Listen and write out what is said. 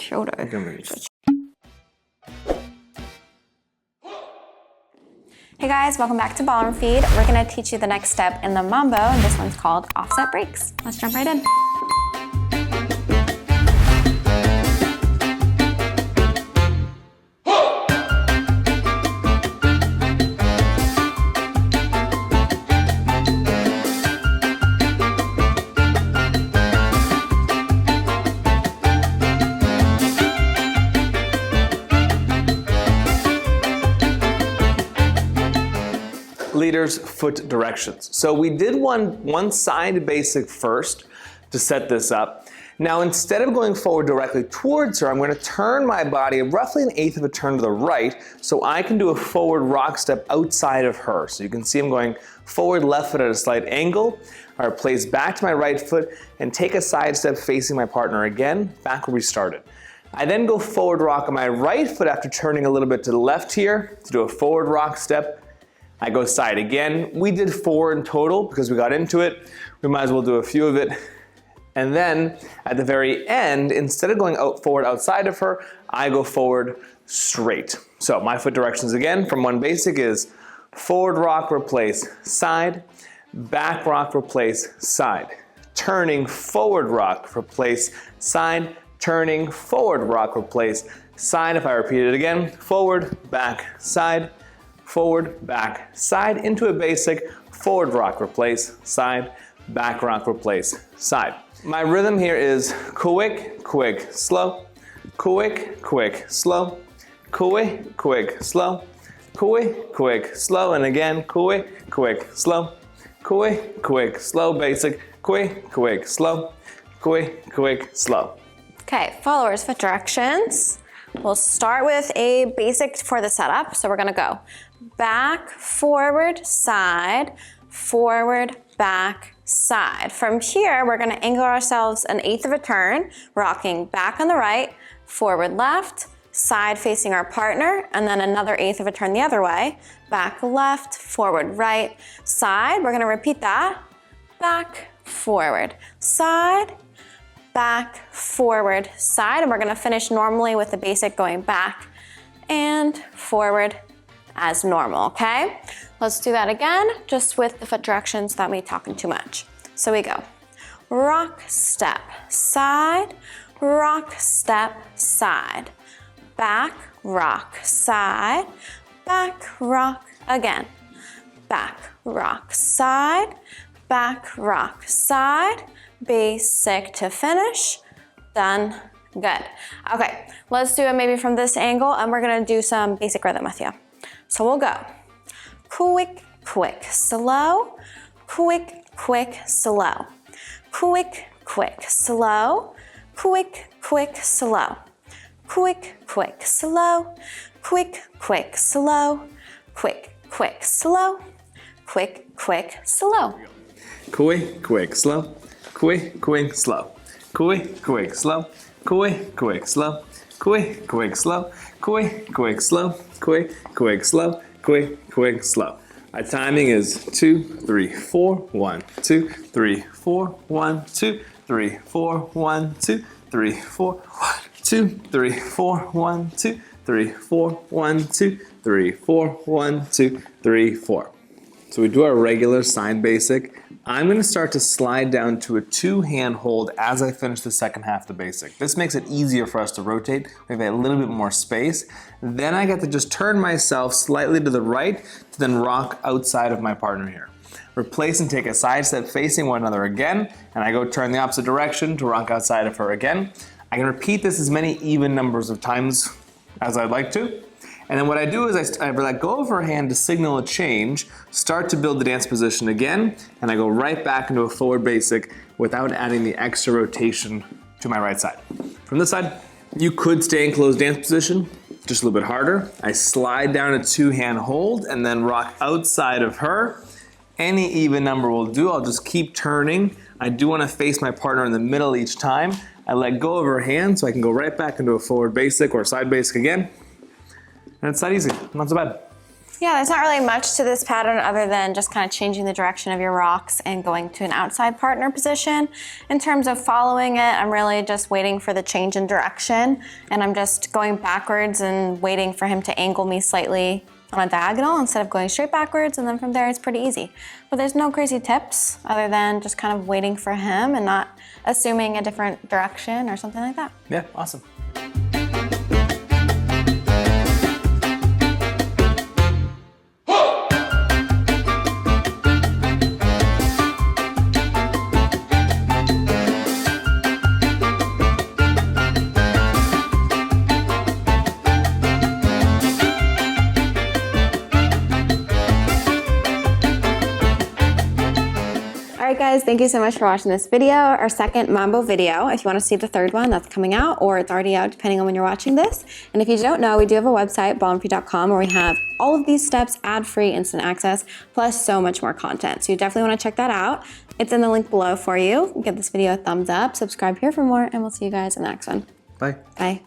shoulder. Hey guys, welcome back to Ballroom Feed. We're gonna teach you the next step in the Mambo, and this one's called offset breaks. Let's jump right in. Leaders' foot directions. So we did one side basic first to set this up. Now instead of going forward directly towards her, I'm going to turn my body roughly 1/8 of a turn to the right so I can do a forward rock step outside of her. So you can see I'm going forward left foot at a slight angle. I place back to my right foot and take a side step facing my partner again, back where we started. I then go forward rock on my right foot after turning a little bit to the left here to do a forward rock step. I go side again. We did 4 in total because we got into it. We might as well do a few of it. And then at the very end, instead of going forward outside of her, I go forward straight. So my foot directions again from one basic is forward rock, replace side, back rock, replace side, turning forward rock, replace side, turning forward rock, replace side. If I repeat it again, forward, back, side, forward, back, side, into a basic, forward rock, replace, side, back rock, replace, side. My rhythm here is quick, quick, slow, quick, quick, slow, quick, quick, slow, quick, quick, slow, and again, quick, quick, slow, quick, quick, slow, basic, quick, quick, slow, quick, quick, slow. Okay, followers foot directions. We'll start with a basic for the setup. So we're gonna go back, forward, side, forward, back, side. From here, we're gonna angle ourselves 1/8 of a turn, rocking back on the right, forward left, side facing our partner, and then another 1/8 of a turn the other way, back left, forward right, side. We're gonna repeat that. Back, forward, side, back, forward, side, and we're gonna finish normally with the basic going back and forward as normal, okay? Let's do that again, just with the foot directions without me talking too much. So we go rock, step, side, rock, step, side, back, rock, side, back, rock, again, back, rock, side, back, rock, side, basic to finish, done, good. Okay, let's do it maybe from this angle, and we're gonna do some basic rhythm with you. So we'll go quick, quick, slow, quick, quick, slow, quick, quick, slow, quick, quick, slow, quick, quick, slow, quick, quick, slow, quick, quick, slow, quick, quick, slow. Quick, quick, slow, quick, quick, slow, quick, quick, slow, quick, quick, slow, quick, quick, slow, quick, quick, slow, quick, quick, slow, quick, quick, slow. Our timing is 2, 3, 4, 1, 2, 3, 4, 1, 2, 3, 4, 1, 2, 3, 4, 1, 2, 3, 4, 1, 2, 3, 4, 1, 2, 3, 4, 1, 2, 3, 4. So we do our regular side basic. I'm going to start to slide down to a 2-hand hold as I finish the second half of the basic. This makes it easier for us to rotate. We have a little bit more space. Then I get to just turn myself slightly to the right to then rock outside of my partner here. Replace and take a side step facing one another again, and I go turn the opposite direction to rock outside of her again. I can repeat this as many even numbers of times as I'd like to. And then what I do is I let go of her hand to signal a change, start to build the dance position again, and I go right back into a forward basic without adding the extra rotation to my right side. From this side, you could stay in closed dance position, just a little bit harder. I slide down a 2-hand hold and then rock outside of her. Any even number will do. I'll just keep turning. I do want to face my partner in the middle each time. I let go of her hand so I can go right back into a forward basic or side basic again. And it's that easy, not so bad. Yeah, there's not really much to this pattern other than just kind of changing the direction of your rocks and going to an outside partner position. In terms of following it, I'm really just waiting for the change in direction, and I'm just going backwards and waiting for him to angle me slightly on a diagonal instead of going straight backwards, and then from there it's pretty easy. But there's no crazy tips other than just kind of waiting for him and not assuming a different direction or something like that. Yeah, awesome. All right guys, thank you so much for watching this video, our second Mambo video. If you want to see the third one, that's coming out, or it's already out depending on when you're watching this. And if you don't know, we do have a website, ballroomfeed.com, where we have all of these steps, ad-free, instant access, plus so much more content. So you definitely want to check that out. It's in the link below for you. Give this video a thumbs up, subscribe here for more, and we'll see you guys in the next one. Bye. Bye.